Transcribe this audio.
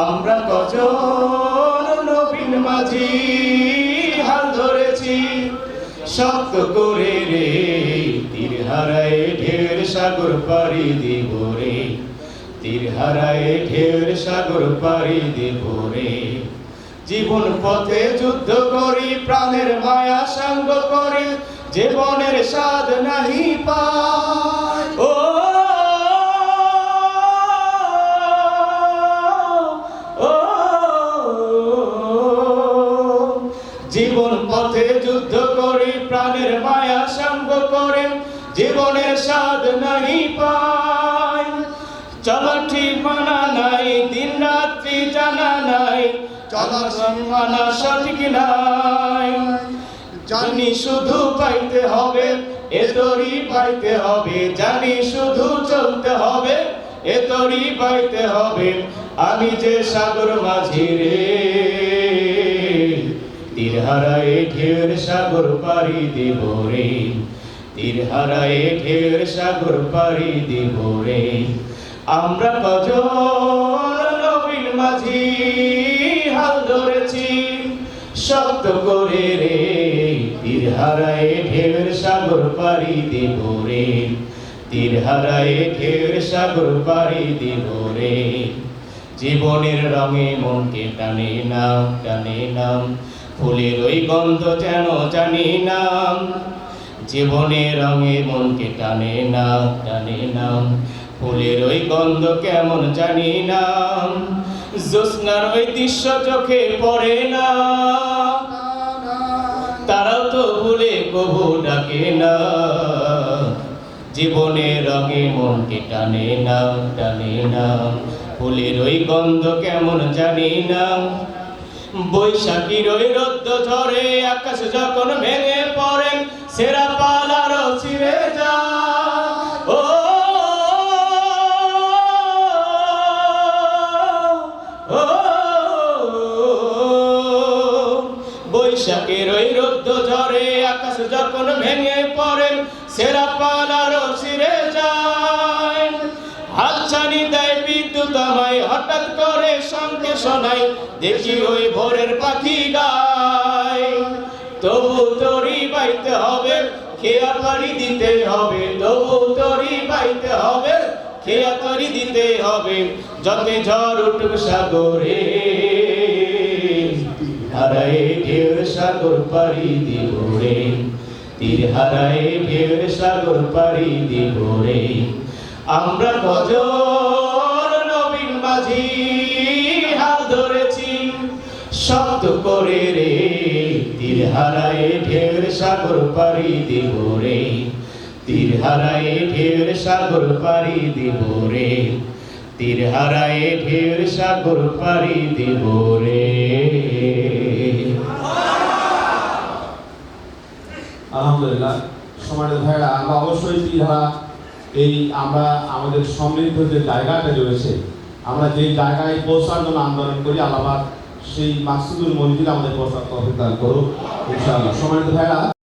আমরা কজন নবীন মাঝি হাল ধরেছি শক্ত করে রে, তীর হারায় ঢের সাগর পাড়ি দিব রে, তীর হারায় ঢের সাগর পাড়ি দিব রে। জীবন পথে যুদ্ধ করি, প্রাণের মায়া সঙ্গ করি, জীবনের স্বাদ নাহি পাই। ও জীবন পথে যুদ্ধ করি, প্রাণের মায়া সঙ্গ করে, জীবনের স্বাদ নাহি পাই। চলা ঠিক মানা নাই, দিন রাত্রি জানা নাই, চলা মানা সঠিক নাই। জানি শুধু পাইতে হবে, এ তরি পাইতে হবে, জানি শুধু চলতে হবে, এ তরি পাইতে হবে। আমি যে সাগর মাঝি রে, তীর হারায় ঢের সাগর পাড়ি দিব রে, তীর হারায় ঢের সাগর পাড়ি দিব রে। আমরা কজন নবীন মাঝি হাল ধরেছি শক্ত করে রে, তীর হারায় ঢের সাগর পাড়ি দিব রে, তীর হারায় ঢের সাগর পাড়ি দিব রে। জীবনের রঙে মনকে টানে নাম, টানে নাম, ফুলের ওই গন্ধ যেন জানি নাম। জীবনের রঙে মনকে টানে নাম, টানে নাম, ফুলের ওই গন্ধ কেমন জানি নাম। জ্যোৎস্নার ওই দৃশ্য চোখে পড়ে না, তারাও তো ভুলে কবু ডাকে না। জীবনের রঙে মনকে টানে না, টানে না, ফুলের ওই গন্ধ কেমন জানি না। বৈশাখীর ওই রোদ্দ ঝরে, আকাশ যখন ভেঙে পড়ে, সেরা পালারও ছিঁড়ে যায়। ও বৈশাখের ওই রোদ্দ ঝরে, আকাশ যখন ভেঙে পড়ে, সেরা পালারও ছিঁড়ে যায়। হাতছানি দেয় বিদ্যুৎ আমায়, হঠাৎ করে শঙ্কে শোনায়, দেখি ওই ভোরের পাখি গায়। তবু তরি বাইতে হবে, খেয়া পাড়ি দিতে হবে, তবু তরি বাইতে হবে, খেয়া তরি দিতে হবে। যতে ঝড় উঠুক সাগরে, হারায় ঢের সাগর পাড়ি দিব রে, তীর হারায় ঢের সাগর পাড়ি দিব রে। আমরা কজন নবীন মাঝি হাল ধরেছি শক্ত করে রে, তীর হারায় ঢের সাগর পাড়ি দিব রে, তীর হারায় ঢের সাগর পাড়ি দিব রে, তীর হারায় ঢের সাগর পাড়ি দিব রে। আলহামদুলিল্লাহ। সম্মানিত ভাইরা, আমরা অবশ্যই তীরহারা এই আমরা আমাদের সমৃদ্ধ যে জায়গাটা রয়েছে, আমরা যে জায়গায় পৌঁছার জন্য আন্দোলন করি, আল্লাহ সেই মাকসুদুল মঞ্জিল আমাদের পৌঁছার তৌফিক দান করুক ইনশাআল্লাহ। সম্মানিত ভাইরা,